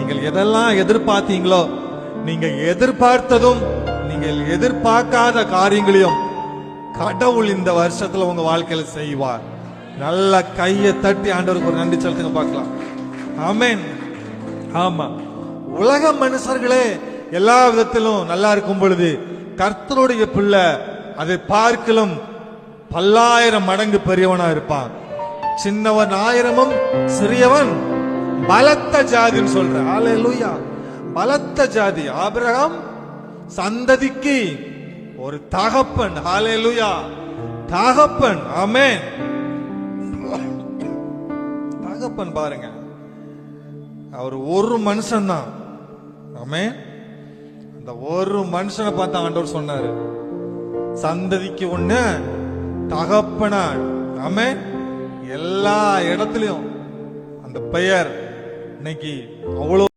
நீங்கள் எதெல்லாம் எதிர்பார்த்தீங்களோ, நீங்க எதிர்பார்த்ததும் நீங்கள் எதிர்பார்க்காத காரியங்களையும் கடவுள் இந்த வருஷத்துல உங்க வாழ்க்கையில செய்வார். நல்ல கையை தட்டி ஆண்டவருக்கு ஒரு நன்றி செலுத்துங்க பார்க்கலாம். ஆமென். ஆமா, உலக மனுஷர்களே எல்லா விதத்திலும் நல்லா இருக்கும் பொழுது கர்த்தருடைய பிள்ளை அதை பார்க்கலும் பல்லாயிரம் மடங்கு பெரியவனா இருப்பான். சின்னவன் ஆயிரமும் சிறியவன் பலத்த ஜாதின்னு சொல்ற. ஹல்லேலூயா. பலத்த ஜாதி. ஆபிரகாம் சந்ததிக்கு ஒரு தகப்பன். ஹல்லேலூயா. தகப்பன். ஆமென். தகப்பன் பாருங்க, அவர் ஒரு மனுஷன் தான். ஆமென். அந்த ஒரு மனுஷனை பார்த்து ஆண்டவர் சொன்னாரு, சந்ததிக்கு ஒண்ணு தகப்பனா. ஆமென். எல்லா இடத்துலயும் அந்த பெயர் இன்னைக்கு அவ்வளவு